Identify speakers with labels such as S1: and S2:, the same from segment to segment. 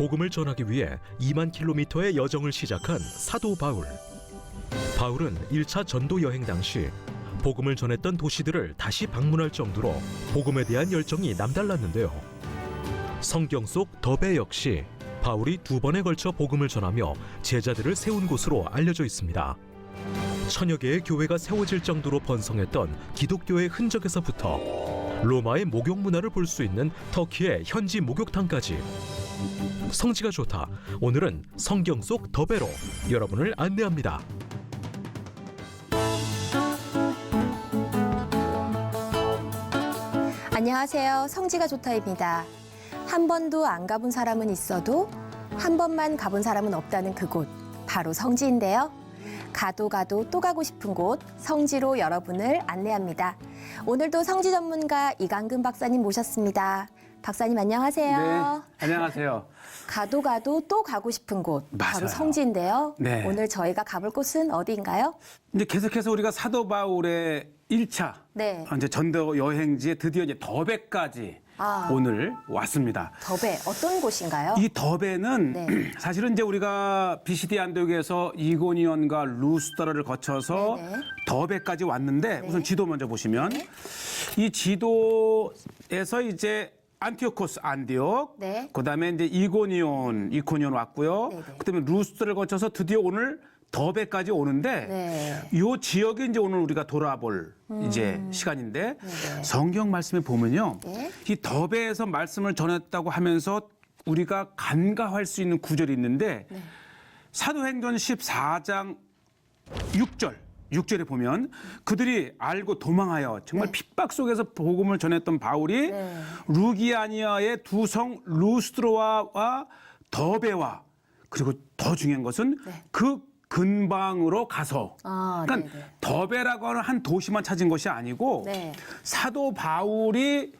S1: 복음을 전하기 위해 2만 킬로미터의 여정을 시작한 사도 바울. 바울은 1차 전도 여행 당시 복음을 전했던 도시들을 다시 방문할 정도로 복음에 대한 열정이 남달랐는데요. 성경 속 더베 역시 바울이 2번에 걸쳐 복음을 전하며 제자들을 세운 곳으로 알려져 있습니다. 천여 개의 교회가 세워질 정도로 번성했던 기독교의 흔적에서부터 로마의 목욕 문화를 볼 수 있는 터키의 현지 목욕탕까지. 성지가 좋다. 오늘은 성경 속 더베로 여러분을 안내합니다.
S2: 안녕하세요. 성지가 좋다입니다. 한 번도 안 가본 사람은 있어도 한 번만 가본 사람은 없다는 그곳, 바로 성지인데요. 가도 또 가고 싶은 곳, 성지로 여러분을 안내합니다. 오늘도 성지 전문가 이강근 박사님 모셨습니다. 박사님 안녕하세요.
S3: 네, 안녕하세요.
S2: 가도 또 가고 싶은 곳,
S3: 맞아요.
S2: 바로 성지인데요.
S3: 네.
S2: 오늘 저희가 가볼 곳은 어디인가요?
S3: 이제 계속해서 우리가 사도 바울의 1차
S2: 네.
S3: 이제 전도 여행지에 드디어 이제 더베까지 오늘 왔습니다.
S2: 더베, 어떤 곳인가요?
S3: 이 더베는
S2: 네.
S3: 사실은 이제 우리가 비시디 안디옥에서 이고니온과 루스드라를 거쳐서
S2: 네네.
S3: 더베까지 왔는데
S2: 네.
S3: 우선 지도 먼저 보시면 이 지도에서 이제 안티오코스 안디옥,
S2: 네.
S3: 그다음에 이제 이고니온 왔고요.
S2: 네네.
S3: 그다음에 루스드라를 거쳐서 드디어 오늘 더베까지 오는데
S2: 네.
S3: 이 지역에 이제 오늘 우리가 돌아볼 이제 시간인데
S2: 네네.
S3: 성경 말씀에 보면요.
S2: 네.
S3: 이 더베에서 말씀을 전했다고 하면서 우리가 간과할 수 있는 구절이 있는데
S2: 네.
S3: 사도행전 14장 6절에 보면 그들이 알고 도망하여 정말
S2: 네.
S3: 핍박 속에서 복음을 전했던 바울이
S2: 네.
S3: 루기아니아의 두 성 루스드로와 더베와 그리고 더 중요한 것은
S2: 네.
S3: 그 근방으로 가서 그러니까
S2: 네네.
S3: 더베라고 하는 한 도시만 찾은 것이 아니고
S2: 네.
S3: 사도 바울이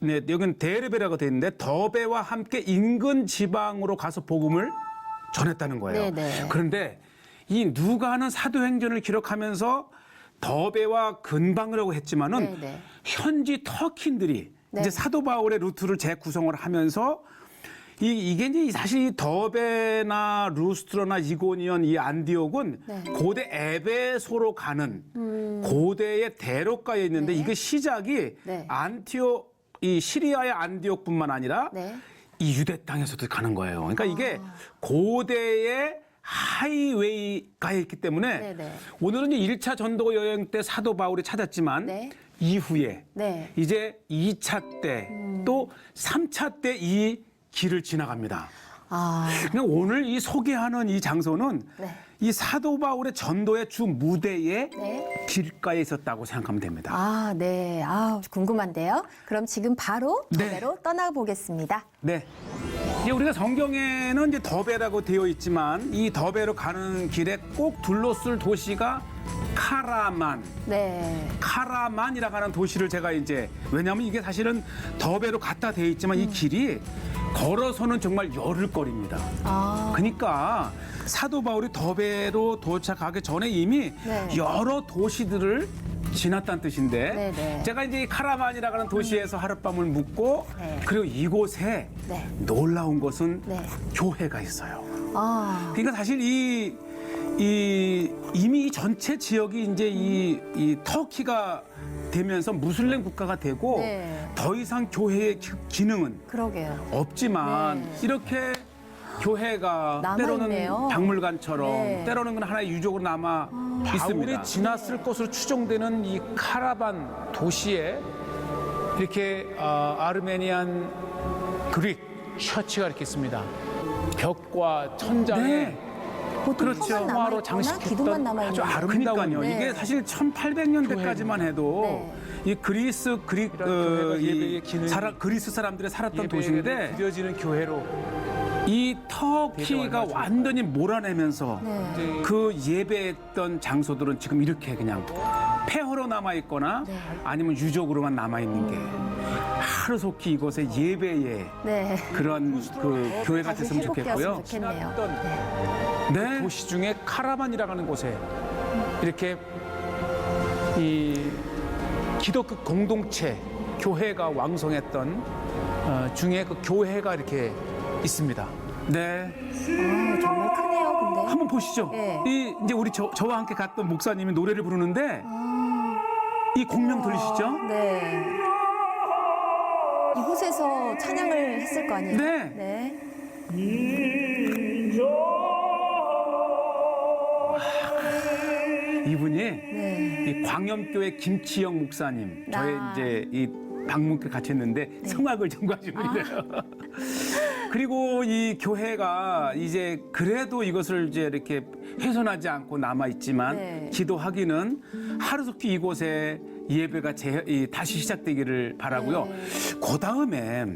S3: 여기는 데르베라고 되어 있는데 더베와 함께 인근 지방으로 가서 복음을 전했다는 거예요.
S2: 네네.
S3: 그런데 이 누가는 사도행전을 기록하면서 더베와 근방이라고 했지만은
S2: 네네.
S3: 현지 터키인들이
S2: 네.
S3: 이제 사도 바울의 루트를 재구성을 하면서 이게 이제 사실 이 더베나 루스트로나 이고니온 이 안디옥은
S2: 네.
S3: 고대 에베소로 가는 고대의 대로가에 있는데
S2: 네.
S3: 이게 시작이
S2: 네.
S3: 이 시리아의 안디옥뿐만 아니라
S2: 네.
S3: 이 유대 땅에서도 가는 거예요. 그러니까 이게 고대의 하이웨이가 있기 때문에
S2: 네네.
S3: 오늘은 이제 1차 전도 여행 때 사도 바울이 찾았지만
S2: 네.
S3: 이후에
S2: 네.
S3: 이제 2차 때 또 3차 때 이 길을 지나갑니다. 그러니까 오늘 이 소개하는 이 장소는
S2: 네.
S3: 이 사도 바울의 전도의 주 무대의
S2: 네.
S3: 길가에 있었다고 생각하면 됩니다.
S2: 네. 궁금한데요. 그럼 지금 바로
S3: 네.
S2: 더베로 떠나보겠습니다.
S3: 네. 이제 우리가 성경에는 이제 더베라고 되어 있지만 이 더베로 가는 길에 꼭 둘러쓸 도시가
S2: 네.
S3: 카라만이라고 하는 도시를 제가 이제 왜냐하면 이게 사실은 더베로 갔다 되어 있지만 이 길이 걸어서는 정말 열흘 거리입니다. 그러니까 사도 바울이 더베로 도착하기 전에 이미
S2: 네.
S3: 여러 도시들을 지났다는 뜻인데
S2: 네네.
S3: 제가 이제 이 카라만이라고 하는 도시에서 하룻밤을 묵고
S2: 네.
S3: 그리고 이곳에
S2: 네.
S3: 놀라운 것은
S2: 네.
S3: 교회가 있어요.
S2: 아.
S3: 그러니까 사실 이미 이 전체 지역이 이제 이 터키가 되면서 무슬림 국가가 되고
S2: 네.
S3: 더 이상 교회의 기능은
S2: 그러게요.
S3: 없지만
S2: 네.
S3: 이렇게 교회가
S2: 남아있네요.
S3: 때로는 박물관처럼
S2: 네.
S3: 때로는 그건 하나의 유적으로 남아 있습니다. 바울이 지났을 것으로 추정되는 이 카라반 도시에 이렇게 아르메니안 그릭 셔츠가 이렇게 있습니다. 벽과 천장에 네.
S2: 보통
S3: 그렇죠.
S2: 터만
S3: 화로
S2: 남아있거나
S3: 장식했던
S2: 기둥만 남아있는
S3: 아주 아름다운요.
S2: 네.
S3: 이게 사실 1800년대까지만 해도
S2: 네.
S3: 이 그리스 그리스 사람들이 살았던 도시인데
S4: 드려지는 교회로
S3: 이 터키가 완전히 몰아내면서
S2: 네.
S3: 그 예배했던 장소들은 지금 이렇게 그냥 폐허로 남아 있거나
S2: 네.
S3: 아니면 유적으로만 남아 있는 게 하루속히 이곳에 예배의
S2: 네.
S3: 그런 그 교회가
S2: 다시
S3: 됐으면 좋겠고요.
S2: 회복되었으면 좋겠네요.
S3: 네.
S4: 도시 중에 카라반이라고 하는 곳에 이렇게 이 기독교 공동체 교회가 왕성했던
S3: 중에 그 교회가 이렇게 있습니다. 네,
S2: 아, 정말 크네요, 근데.
S3: 한번 보시죠.
S2: 네.
S3: 이 이제 우리 저와 함께 갔던 목사님이 노래를 부르는데 이 공명 들리시죠?
S2: 네. 이곳에서 찬양을 했을 거 아니에요?
S3: 네.
S2: 네.
S3: 이분이
S2: 네.
S3: 이 광염교회 김치영 목사님, 저의
S2: 아.
S3: 이제 이 방문께 같이 했는데 성악을 전공하신 분이래요. 그리고 이 교회가 이제 그래도 이것을 이제 이렇게 훼손하지 않고 남아 있지만
S2: 네.
S3: 기도하기는 하루속히 이곳에 예배가 다시 시작되기를 바라고요. 그 다음에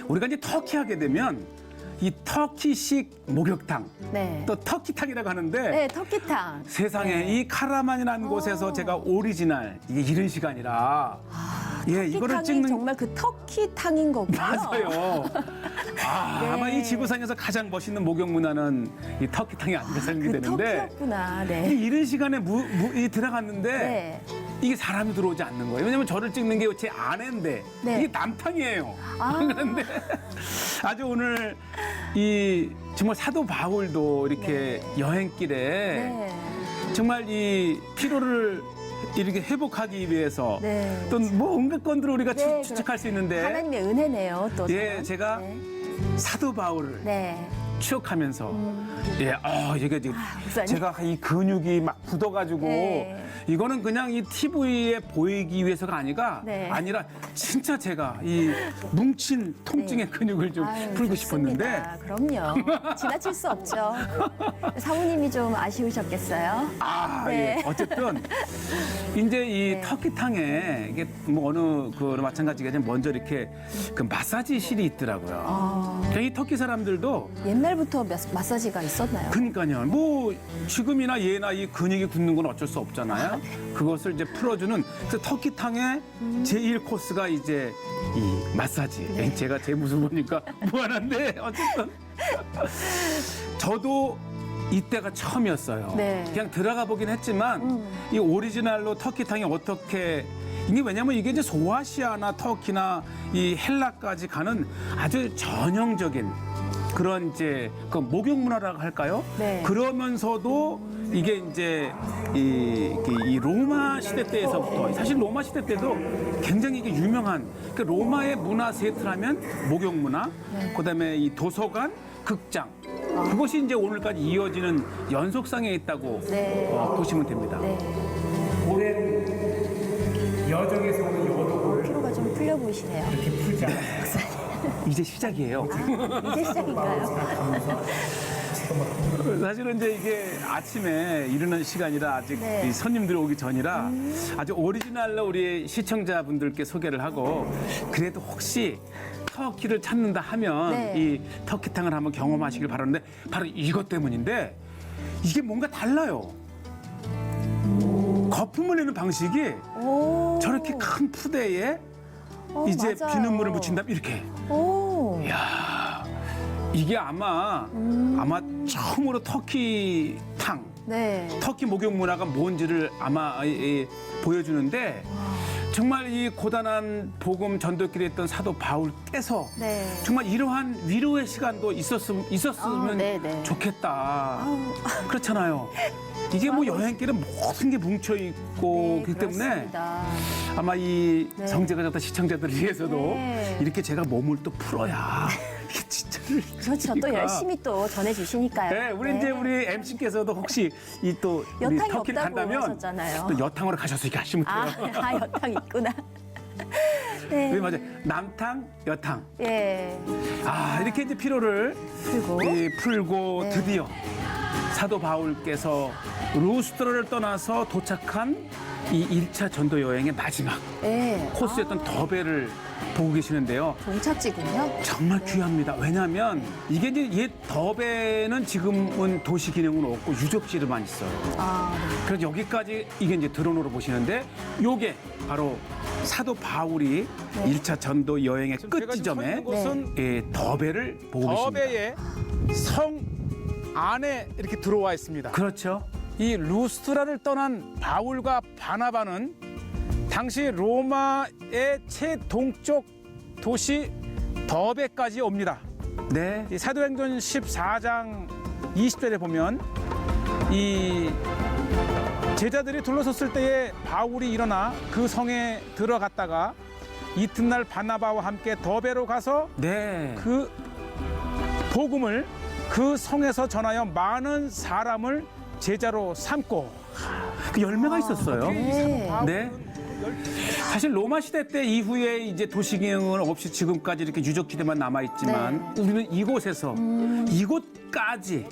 S3: 우리가 이제 터키 하게 되면 이 터키식 목욕탕,
S2: 네.
S3: 또 터키탕이라고 하는데
S2: 네, 터키탕.
S3: 세상에
S2: 네.
S3: 이 카라만이라는 곳에서 제가 오리지널 이게 이른 시간이라 이거를
S2: 터키탕이
S3: 찍는
S2: 정말 그 터키탕인 거군요.
S3: 맞아요.
S2: 네.
S3: 아마 이 지구상에서 가장 멋있는 목욕 문화는 이 터키탕이 아닌가 생각이
S2: 그
S3: 되는데
S2: 터키였구나.
S3: 이
S2: 네.
S3: 이른 시간에 들어갔는데
S2: 네.
S3: 이게 사람이 들어오지 않는 거예요. 왜냐면 저를 찍는 게 제 아내인데
S2: 네.
S3: 이게 남탕이에요.
S2: 아.
S3: 그런데 아주 오늘 이 정말 사도 바울도 이렇게 여행길에
S2: 네.
S3: 정말 이 피로를 이렇게 회복하기 위해서
S2: 네.
S3: 또 뭐 온갖 건들을 우리가
S2: 네,
S3: 추측할 수 있는데
S2: 하나님의 은혜네요, 또.
S3: 예,
S2: 저는.
S3: 제가
S2: 네.
S3: 사도 바울을
S2: 네.
S3: 추억하면서 이게 지금
S2: 목사님.
S3: 제가 이 근육이 막 굳어가지고
S2: 네.
S3: 이거는 그냥 이 TV에 보이기 위해서가
S2: 네.
S3: 아니라 진짜 제가 이 뭉친 통증의 근육을 좀
S2: 아유,
S3: 풀고
S2: 좋습니다.
S3: 싶었는데
S2: 그럼요. 지나칠 수 없죠. 사모님이 좀 아쉬우셨겠어요. 네.
S3: 예. 어쨌든 이제 이
S2: 네.
S3: 터키탕에 이게 뭐 어느 그 마찬가지겠지만 먼저 이렇게 그 마사지실이 있더라고요. 이 터키 사람들도
S2: 옛날부터 마사지가 있었나요?
S3: 그러니까요. 뭐 지금이나 예나 이 근육이 굳는 건 어쩔 수 없잖아요. 그것을 이제 풀어주는 그래서 터키탕의 제1 코스가 이제 이 마사지.
S2: 네.
S3: 제가 제 모습 보니까 무한한데 어쨌든 저도 이때가 처음이었어요.
S2: 네.
S3: 그냥 들어가 보긴 했지만 이 오리지널로 터키탕이 어떻게 이게 왜냐면 이게 이제 소아시아나 터키나 이 헬라까지 가는 아주 전형적인 그런 이제 그 목욕 문화라고 할까요?
S2: 네.
S3: 그러면서도 이게 이제 이 로마 시대 때에서부터 사실 로마 시대 때도 굉장히 이게 유명한 그 로마의 문화 세트라면 목욕 문화, 그다음에 이 도서관, 극장 그것이 이제 오늘까지 이어지는 연속상에 있다고
S2: 네.
S3: 보시면 됩니다.
S2: 네.
S3: 오랜 여정에서 오는 여독을
S2: 피로가 좀 풀려 보이시네요.
S3: 이렇게 풀지 않아요. 이제 시작이에요.
S2: 이제 시작인가요?
S3: 사실은 이제 이게 아침에 이르는 시간이라 아직
S2: 네.
S3: 이 손님들이 오기 전이라 아주 오리지널로 우리 시청자분들께 소개를 하고 그래도 혹시 터키를 찾는다 하면
S2: 네.
S3: 이 터키탕을 한번 경험하시길 바라는데 바로 이것 때문인데 이게 뭔가 달라요. 거품을 내는 방식이
S2: 오.
S3: 저렇게 큰 푸대에 이제
S2: 맞아요.
S3: 비눗물을 묻힌 다음에 이렇게
S2: 오.
S3: 이게 아마 처음으로 터키탕
S2: 네.
S3: 터키 목욕 문화가 뭔지를 아마 보여주는데 정말 이 고단한 복음 전도길에 있던 사도 바울께서
S2: 네.
S3: 정말 이러한 위로의 시간도 있었으면
S2: 네, 네.
S3: 좋겠다. 그렇잖아요. 이게 뭐 여행길에 모든 게 뭉쳐 있고
S2: 네,
S3: 그렇기 때문에
S2: 그렇습니다.
S3: 아마 이
S2: 네.
S3: 성재가 졌던 시청자들을 위해서도
S2: 네.
S3: 이렇게 제가 몸을 또 풀어야 이게 진짜를
S2: 그렇죠. 또 열심히 또 전해주시니까요.
S3: 네, 우리
S2: 네.
S3: 이제 우리 MC께서도 혹시 이 또 우리
S2: 여탕이
S3: 터키를
S2: 없다고
S3: 간다면
S2: 하셨잖아요.
S3: 또 여탕으로 가셔서 이렇게 하시면 돼요.
S2: 여탕 있구나. 네.
S3: 네, 맞아요. 남탕, 여탕.
S2: 예.
S3: 이렇게 이제 피로를
S2: 그리고
S3: 풀고
S2: 네.
S3: 드디어 사도 바울께서 루스트라를 떠나서 도착한 이 1차 전도 여행의 마지막
S2: 예.
S3: 코스였던 더베를 보고 계시는데요.
S2: 종착지군요.
S3: 정말 귀합니다. 왜냐하면 이게 이제 옛 더베는 지금은 도시 기능은 없고 유적지로만 있어요. 그래서 여기까지 이게 이제 드론으로 보시는데 요게 바로 사도 바울이
S2: 네.
S3: 1차 전도 여행의
S4: 지금
S3: 끝
S4: 제가 지금 서
S3: 지점에
S4: 있는 곳은
S3: 더베를 보고 계십니다.
S4: 더베의 성 안에 이렇게 들어와 있습니다.
S3: 그렇죠.
S4: 이 루스트라를 떠난 바울과 바나바는 당시 로마의 최동쪽
S3: 도시 더베까지 옵니다.
S4: 네.
S3: 이 사도행전 14장 20절에 보면 이 제자들이 둘러섰을 때에 바울이 일어나 그 성에 들어갔다가 이튿날 바나바와 함께 더베로 가서
S4: 네.
S3: 그 복음을 그 성에서 전하여 많은 사람을 제자로 삼고.
S4: 그 열매가 있었어요.
S2: 네.
S4: 네. 사실 로마 시대 때 이후에 이제 도시경은 없이 지금까지 이렇게 유적지대만 남아 있지만 우리는 이곳에서 이곳까지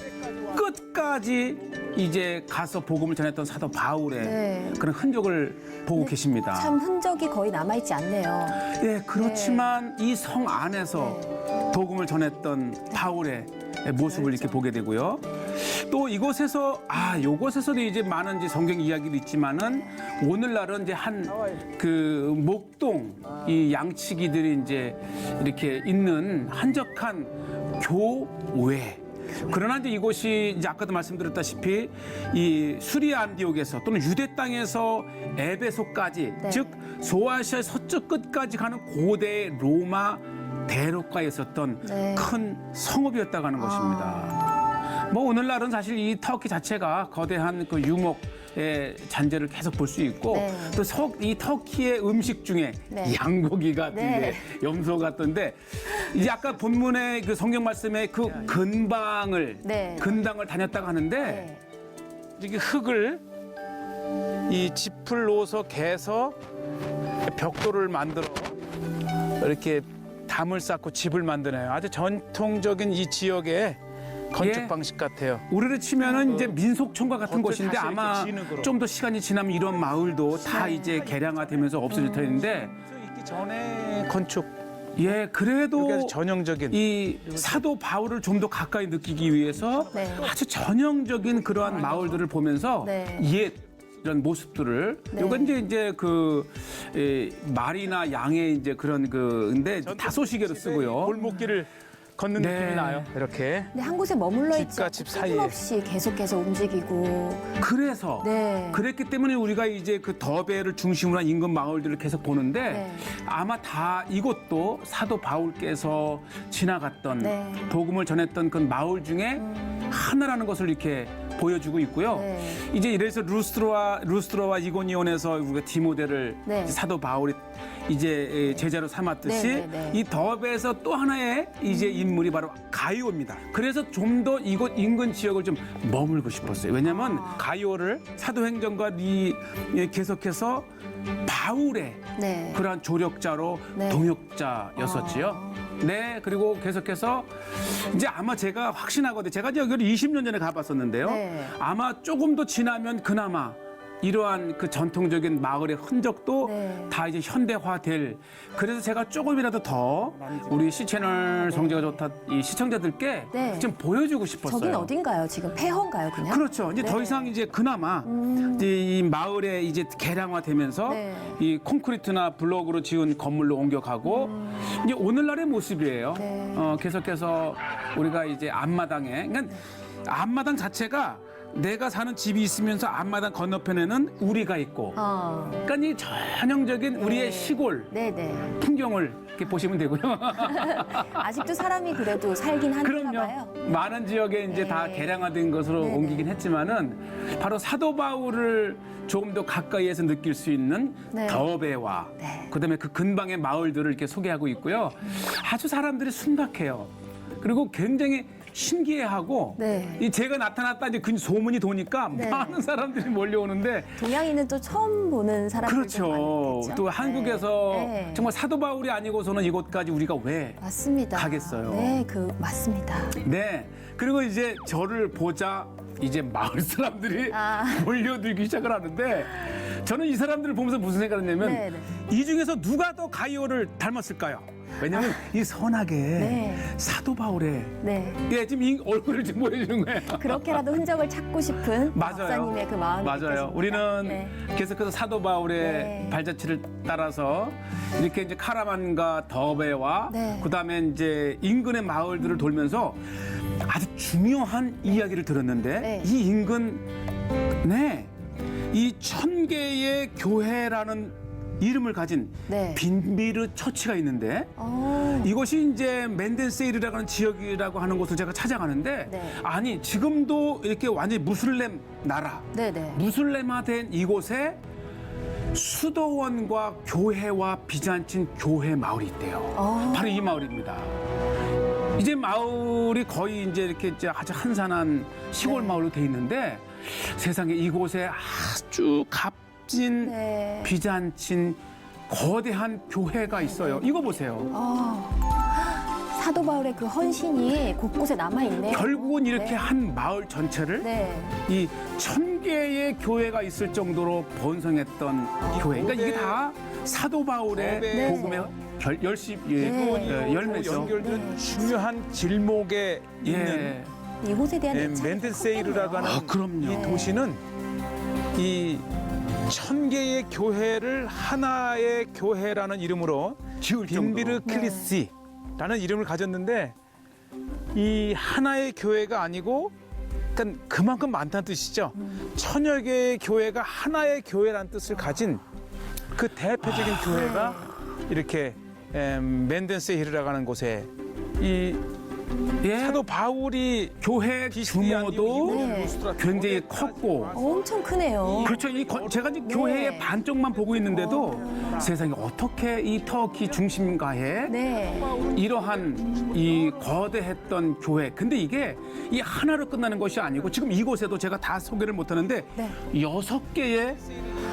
S4: 끝까지 이제 가서 복음을 전했던 사도 바울의
S2: 네.
S4: 그런 흔적을 보고 계십니다.
S2: 참 흔적이 거의 남아있지 않네요.
S4: 예, 그렇지만 이 성 안에서 복음을 전했던 바울의 모습을 이렇게 보게 되고요. 또 이곳에서 요곳에서도 이제 많은 이제 성경 이야기도 있지만은 오늘날은 이제 한 그 목동 이 양치기들이 이제 이렇게 있는 한적한 교회. 그러나 이제 이곳이 이제 아까도 말씀드렸다시피 이 수리아 안디옥에서 또는 유대 땅에서 에베소까지
S2: 네.
S4: 즉 소아시아의 서쪽 끝까지 가는 고대 로마 대로가에 있었던
S2: 네.
S4: 큰 성읍이었다고 하는 것입니다. 뭐 오늘날은 사실 이 터키 자체가 거대한 그 유목의 잔재를 계속 볼 수 있고
S2: 네.
S4: 또 이 터키의 음식 중에
S2: 네.
S4: 양고기 같은
S2: 네.
S4: 게 염소 같던데 이제 아까 본문의 그 성경 말씀에 그 근방을
S2: 네.
S4: 근당을 다녔다고 하는데
S2: 네.
S3: 이렇게 흙을 이 짚을 놓아서 개서 벽돌을 만들어 이렇게 담을 쌓고 집을 만드네요. 아주 전통적인 이 지역의 건축
S4: 예.
S3: 방식 같아요.
S4: 우리를 치면은 이제 민속촌과 같은
S3: 겉을
S4: 곳인데
S3: 다시
S4: 아마
S3: 이렇게 진흙으로.
S4: 좀 더 시간이 지나면 이런 마을도 다 이제 개량화되면서 없어질 텐데
S3: 있기 전에 건축
S4: 예 그래도
S3: 여기 전형적인
S4: 이 사도 바울을 좀 더 가까이 느끼기 위해서
S2: 네.
S4: 아주 전형적인 그러한 마을들을 보면서
S2: 네.
S4: 옛 이런 모습들을
S2: 네.
S4: 요건 이제 그 말이나 양의 이제 그런 근데 다소시계로 쓰고요.
S3: 골목길을 걷는
S4: 네.
S3: 느낌이 나요. 이렇게
S2: 근데 한 곳에 머물러 있지
S3: 집과
S2: 않고
S3: 집 사이에.
S2: 끊임없이 계속해서 움직이고.
S4: 그래서
S2: 네.
S4: 그랬기 때문에 우리가 이제 그 더베를 중심으로 한 인근 마을들을 계속 보는데
S2: 네.
S4: 아마 다 이것도 사도 바울께서 지나갔던
S2: 네.
S4: 복음을 전했던 그 마을 중에 하나라는 것을 이렇게 보여주고 있고요.
S2: 네.
S4: 이제 이래서 루스트라와 이고니온에서 우리가 디모데를
S2: 네.
S4: 이제 사도 바울이 이제 제자로 삼았듯이
S2: 네, 네, 네.
S4: 이 더베에서 또 하나의 이제 인물이 바로 가이오입니다. 그래서 좀 더 이곳 인근 지역을 좀 머물고 싶었어요. 왜냐하면 가이오를 사도행전과 계속해서 바울의
S2: 네.
S4: 그러한 조력자로
S2: 네.
S4: 동역자였었지요. 네, 그리고 계속해서 이제 아마 제가 확신하거든요. 제가 여기를 20년 전에 가봤었는데요.
S2: 네.
S4: 아마 조금 더 지나면 그나마 이러한 그 전통적인 마을의 흔적도
S2: 네.
S4: 다 이제 현대화될. 그래서 제가 조금이라도 더 우리 C채널 성재가 좋다 이 시청자들께
S2: 네.
S4: 좀 보여주고 싶었어요.
S2: 저긴 어딘가요? 지금 폐허인가요, 그냥?
S4: 그렇죠. 이제 더
S2: 네.
S4: 이상 이제 그나마 이제 이 마을에 이제 개량화되면서
S2: 네.
S4: 이 콘크리트나 블록으로 지은 건물로 옮겨가고 이제 오늘날의 모습이에요.
S2: 네.
S4: 계속해서 우리가 이제 앞마당에 그러니까 앞마당 자체가 내가 사는 집이 있으면서 앞마당 건너편에는 우리가 있고 그러니까 이 전형적인 우리의 시골
S2: 네네.
S4: 풍경을 이렇게 보시면 되고요.
S2: 아직도 사람이 그래도 살긴 하나 봐요.
S4: 그럼요. 많은 지역에 이제
S2: 네.
S4: 다 개량화된 것으로
S2: 네네.
S4: 옮기긴 했지만은 바로 사도 바울을 조금 더 가까이에서 느낄 수 있는
S2: 네.
S4: 더베와
S2: 네.
S4: 그다음에 그 근방의 마을들을 이렇게 소개하고 있고요. 아주 사람들이 순박해요. 그리고 굉장히 신기해하고
S2: 네.
S4: 이 제가 나타났다 이제 그 소문이 도니까
S2: 네.
S4: 많은 사람들이 몰려오는데
S2: 동양인은 또 처음 보는 사람들도
S4: 그렇죠.
S2: 많겠죠.
S4: 또 한국에서
S2: 네.
S4: 정말 사도 바울이 아니고서는 이곳까지 우리가 왜
S2: 맞습니다.
S4: 가겠어요.
S2: 네, 맞습니다.
S4: 네. 그리고 이제 저를 보자 이제 마을 사람들이 몰려들기 시작을 하는데 저는 이 사람들을 보면서 무슨 생각을 했냐면
S2: 네, 네.
S4: 이 중에서 누가 더 가이오를 닮았을까요? 왜냐면 이 선하게
S2: 네.
S4: 사도 바울의
S2: 네.
S4: 지금 이 얼굴을 지금 보여주는 거예요.
S2: 그렇게라도 흔적을 찾고 싶은
S4: 맞아요.
S2: 박사님의 그 마음이
S4: 맞아요.
S2: 느껴집니다.
S4: 우리는
S2: 네.
S4: 계속해서 사도 바울의
S2: 네.
S4: 발자취를 따라서 이렇게 이제 카라만과 더베와
S2: 네.
S4: 그다음에 이제 인근의 마을들을 돌면서 아주 중요한 이야기를 들었는데
S2: 네.
S4: 이 인근 이 1000개의 교회라는 이름을 가진
S2: 네.
S4: 빈비르 처치가 있는데 이것이 이제 맨덴세일이라고 하는 지역이라고 하는 곳을 제가 찾아가는데
S2: 네.
S4: 아니 지금도 이렇게 완전히 무슬림 나라
S2: 네네.
S4: 무슬림화된 이곳에 수도원과 교회와 비잔틴 교회 마을이 있대요. 바로 이 마을입니다. 이제 마을이 거의 이제 이렇게 이제 아주 한산한 시골
S2: 네.
S4: 마을로 돼 있는데 세상에 이곳에 아주 값진
S2: 네.
S4: 비잔틴 거대한 교회가 있어요. 이거 보세요.
S2: 사도 바울의 그 헌신이 곳곳에 남아 있네요.
S4: 결국은 이렇게
S2: 네.
S4: 한 마을 전체를
S2: 네.
S4: 이 1000개의 교회가 있을 정도로 번성했던 교회. 그러니까 이게 다 사도 바울의
S2: 네.
S4: 복음의
S2: 네.
S4: 열매죠.
S5: 연결된 중요한 길목에 있는
S4: 예.
S2: 이곳에 대한 애착이
S5: 맨덴세이르라고 하는
S4: 그럼요.
S5: 이 도시는 이 1000개의 교회를 하나의 교회라는 이름으로
S4: 지을
S5: 빈비르
S4: 정도로.
S5: 클리시라는 이름을 가졌는데 이 하나의 교회가 아니고 일단 그만큼 많다는 뜻이죠. 1000여 개의 교회가 하나의 교회라는 뜻을 가진 그 대표적인 교회가 이렇게 맨덴세이르라고 하는 곳에 이
S4: 예.
S5: 사도 바울이
S4: 교회
S5: 비스티안
S4: 규모도
S2: 네.
S4: 굉장히 컸고
S2: 엄청 크네요.
S4: 그렇죠. 제가 지금 교회의 반쪽만 보고 있는데도 세상에 어떻게 이 터키 중심가에
S2: 네.
S4: 이러한 이 거대했던 교회. 근데 이게 이 하나로 끝나는 것이 아니고 지금 이곳에도 제가 다 소개를 못하는데
S2: 네.
S4: 6개의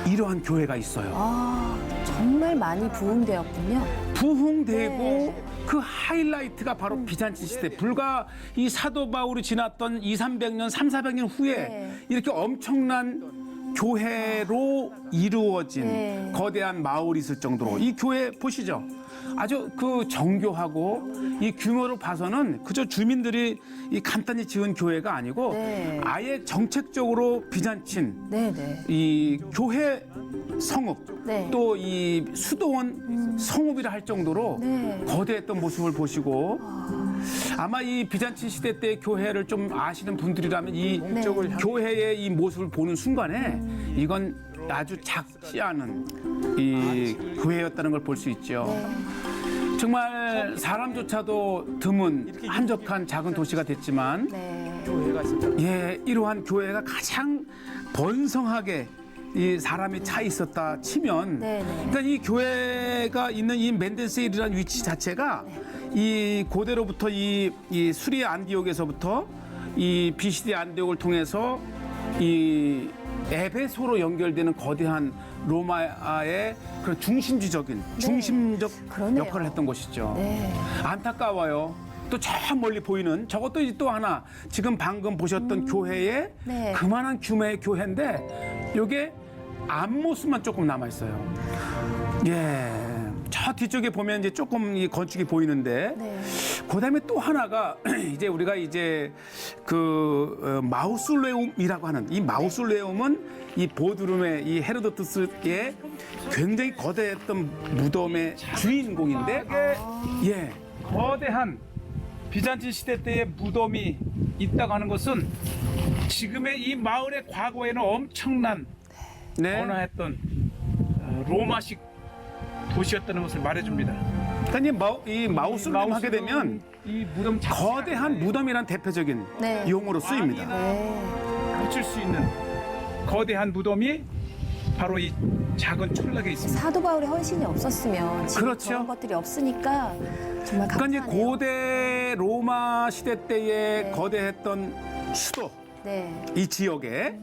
S4: 이러한 교회가 있어요.
S2: 정말 많이 부흥되었군요.
S4: 부흥되고
S2: 네.
S4: 그 하이라이트가 바로 비잔틴 시대. 불과 이 사도 바울이 지났던 200~300년, 300~400년 후에
S2: 네.
S4: 이렇게 엄청난 교회로 이루어진
S2: 네.
S4: 거대한 마을이 있을 정도로 이 교회 보시죠. 아주 그 정교하고 이 규모로 봐서는 그저 주민들이 이 간단히 지은 교회가 아니고
S2: 네.
S4: 아예 정책적으로 비잔틴
S2: 네네.
S4: 이 교회 성읍
S2: 네.
S4: 또 이 수도원 성읍이라 할 정도로
S2: 네.
S4: 거대했던 모습을 보시고 아마 이 비잔틴 시대 때 교회를 좀 아시는 분들이라면 이
S2: 네.
S4: 교회의 이 모습을 보는 순간에 이건 아주 작지 않은 이 교회였다는 걸 볼 수 있죠. 정말 사람조차도 드문 한적한 작은 도시가 됐지만
S2: 네.
S5: 교회가 있었죠.
S4: 예, 이러한 교회가 가장 번성하게 이 사람이 차 있었다 치면
S2: 네네.
S4: 그러니까 이 교회가 있는 이 맨덴세일이라는 위치 자체가 이 고대로부터 이 수리아 안디옥에서부터 이 비시디 안디옥을 통해서 이 에베소로 연결되는 거대한 로마의 그런 중심적
S2: 그러네요.
S4: 역할을 했던 곳이죠.
S2: 네.
S4: 안타까워요. 또 저 멀리 보이는 저것도 이제 또 하나 지금 방금 보셨던 교회의
S2: 네.
S4: 그만한 규모의 교회인데 이게 앞모습만 조금 남아 있어요. 예, 저 뒤쪽에 보면 이제 조금 이 건축이 보이는데
S2: 네.
S4: 그다음에 또 하나가 이제 우리가 이제 그 마우솔레움이라고 하는 이 마우솔레움은 이 보드룸의 이 헤로도투스의 굉장히 거대했던 무덤의 주인공인데 예.
S5: 거대한 비잔틴 시대 때의 무덤이 있다고 하는 것은 지금의 이 마을의 과거에는 엄청난
S4: 네.
S5: 번화했던 로마식 도시였다는 것을 말해줍니다.
S4: 그러니까 이 마우솔레움 하게 되면
S5: 이 무덤 자체가
S4: 거대한 무덤이란 대표적인
S2: 네.
S4: 용어로 쓰입니다.
S2: 네.
S5: 붙일 수 있는 거대한 무덤이 바로 이 작은 촌락에 있습니다.
S2: 사도 바울의 헌신이 없었으면 지금
S4: 그렇죠.
S2: 그런 것들이 없으니까 정말
S4: 그러니까 이제
S2: 감사하네요.
S4: 고대 로마 시대 때의
S2: 네.
S4: 거대했던 수도
S2: 네.
S4: 이 지역에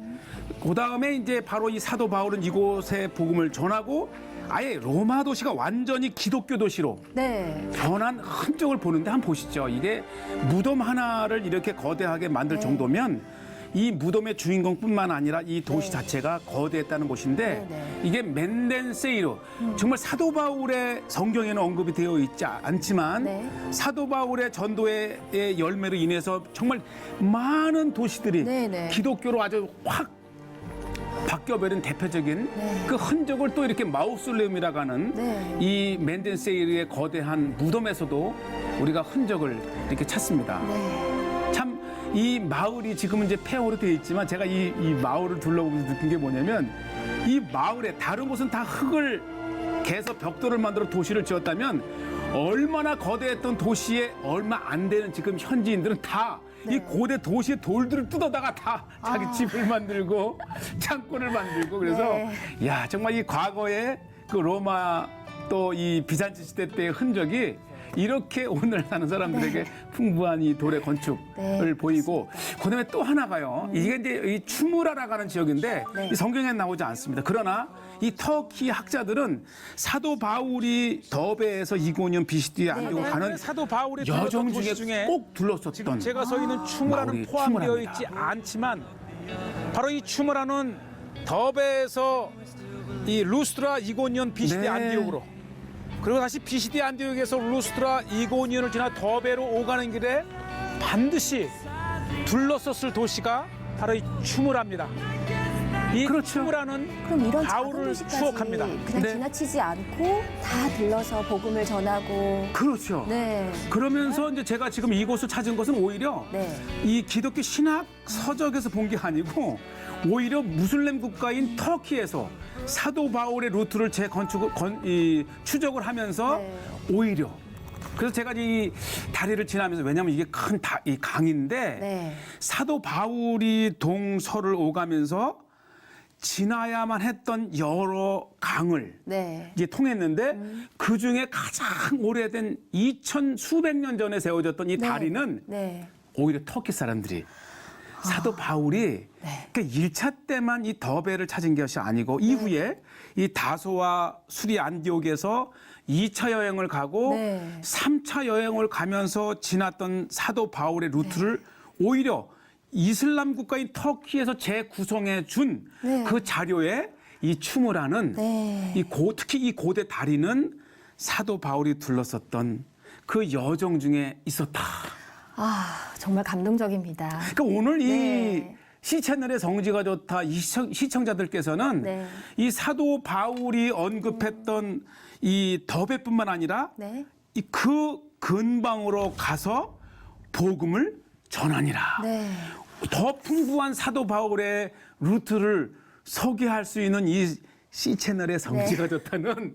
S4: 그 다음에 이제 바로 이 사도 바울은 이곳에 복음을 전하고 아예 로마 도시가 완전히 기독교 도시로
S2: 네.
S4: 변한 흔적을 보는데 한번 보시죠. 이게 무덤 하나를 이렇게 거대하게 만들
S2: 네.
S4: 정도면 이 무덤의 주인공뿐만 아니라 이 도시
S2: 네.
S4: 자체가 거대했다는 곳인데
S2: 네.
S4: 이게 맨덴세이르 정말 사도 바울의 성경에는 언급이 되어 있지 않지만
S2: 네.
S4: 사도 바울의 전도의 열매로 인해서 정말 많은 도시들이
S2: 네, 네.
S4: 기독교로 아주 확 바뀌어버린 대표적인
S2: 네.
S4: 그 흔적을 또 이렇게 마우솔레움이라고 하는
S2: 네.
S4: 이 맨덴세이르의 거대한 무덤에서도 우리가 흔적을 이렇게 찾습니다.
S2: 네.
S4: 참 이 마을이 지금은 이제 폐허로 되어 있지만 제가 이 마을을 둘러보면서 느낀 게 뭐냐면 이 마을에 다른 곳은 다 흙을 개서 벽돌을 만들어 도시를 지었다면 얼마나 거대했던 도시에 얼마 안 되는 지금 현지인들은 다 이 고대 도시의 돌들을 뜯어다가 다 자기 집을 만들고 창고를 만들고 그래서 야 정말 이 과거의 그 로마 또 이 비잔치 시대 때의 흔적이 이렇게 오늘 사는 사람들에게 풍부한 이 돌의 건축을 보이고 그다음에 또 하나가요. 이게 이제 이 추무라라고 하는 지역인데 이 성경에 나오지 않습니다. 그러나 이 터키 학자들은 사도 바울이 더베에서 이고니온 비시디에 안디옥 가는
S5: 사도 바울이
S4: 여정
S5: 도시
S4: 중에 꼭 둘러섰던
S5: 지금 제가 서 있는 추무라는
S4: 마을이
S5: 포함되어
S4: 추무라입니다.
S5: 있지 않지만 바로 이 추무라는 더베에서 이 루스드라 이고니온 비시디
S4: 네.
S5: 안디옥으로 그리고 다시 비시디 안디옥에서 루스드라 이고니온을 지나 더베로 오가는 길에 반드시 둘러섰을 도시가 바로 이 추무라입니다. 이
S4: 그렇죠.
S5: 추무라는
S2: 그럼 이런 작은
S5: 바울을
S2: 도시까지
S5: 추억합니다.
S2: 그냥
S4: 네.
S2: 지나치지 않고 다 들러서 복음을 전하고
S4: 그렇죠.
S2: 네.
S4: 그러면서 이제 제가 지금 이곳을 찾은 것은 오히려
S2: 네.
S4: 이 기독교 신학 서적에서 본 게 아니고 오히려 무슬림 국가인 터키에서 사도 바울의 루트를 추적을 하면서
S2: 네.
S4: 오히려 그래서 제가 이 다리를 지나면서 왜냐하면 이게 큰 이 강인데
S2: 네.
S4: 사도 바울이 동서를 오가면서 지나야만 했던 여러 강을
S2: 네.
S4: 이제 통했는데 그 중에 가장 오래된 2000 수백 년 전에 세워졌던 이 다리는
S2: 네.
S4: 오히려 터키 사람들이 사도 바울이
S2: 네.
S4: 그러니까 1차 때만 이 더베를 찾은 것이 아니고 이후에 이 다소와 수리 안디옥에서 2차 여행을 가고
S2: 네.
S4: 3차 여행을 가면서 지났던 사도 바울의 루트를 오히려 이슬람 국가인 터키에서 재구성해 준
S2: 네.
S4: 그 자료에 이 추무라는
S2: 네.
S4: 특히 이 고대 다리는 사도 바울이 둘러섰던 그 여정 중에 있었다.
S2: 아, 정말 감동적입니다.
S4: 그러니까 오늘 이
S2: 네.
S4: 시채널의 성지가 좋다 이 시청자들께서는
S2: 네.
S4: 이 사도 바울이 언급했던 이 더베뿐만 아니라
S2: 네.
S4: 이 그 근방으로 가서 복음을 전하니라.
S2: 네.
S4: 더 풍부한 사도 바울의 루트를 소개할 수 있는 이 C채널의 성지가 좋다는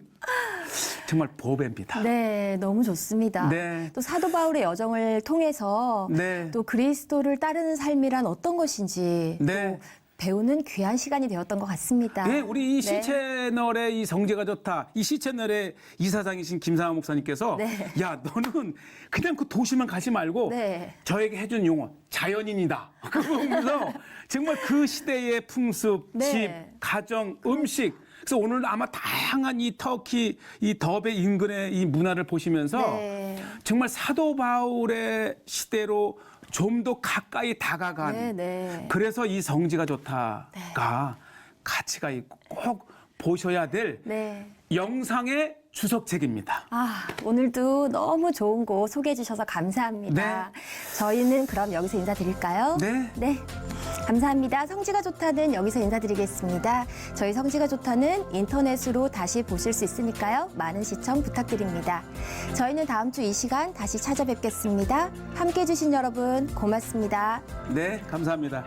S4: 정말 보배입니다.
S2: 네, 너무 좋습니다.
S4: 네.
S2: 또 사도 바울의 여정을 통해서
S4: 네.
S2: 또 그리스도를 따르는 삶이란 어떤 것인지
S4: 네.
S2: 또 배우는 귀한 시간이 되었던 것 같습니다.
S4: 네, 우리 이
S2: 네.
S4: C채널의 이 성지가 좋다. 이 C채널의 이사장이신 김상하 목사님께서
S2: 네.
S4: 야, 너는 그냥 그 도시만 가지 말고
S2: 네.
S4: 저에게 해준 용어 자연인이다. 그거 보면서 정말 그 시대의 풍습,
S2: 네.
S4: 집, 가정, 음식. 그래서 오늘 아마 다양한 이 터키, 이 더베 인근의 이 문화를 보시면서
S2: 네.
S4: 정말 사도 바울의 시대로 좀 더 가까이 다가간
S2: 네, 네.
S4: 그래서 이 성지가 좋다가 가치가 있고 꼭 보셔야 될
S2: 네.
S4: 영상의 주석책입니다.
S2: 아, 오늘도 너무 좋은 곳 소개해 주셔서 감사합니다. 저희는 그럼 여기서 인사드릴까요?
S4: 네.
S2: 네. 감사합니다. 성지가 좋다는 여기서 인사드리겠습니다. 저희 성지가 좋다는 인터넷으로 다시 보실 수 있으니까요. 많은 시청 부탁드립니다. 저희는 다음 주 이 시간 다시 찾아뵙겠습니다. 함께 해주신 여러분 고맙습니다.
S4: 네, 감사합니다.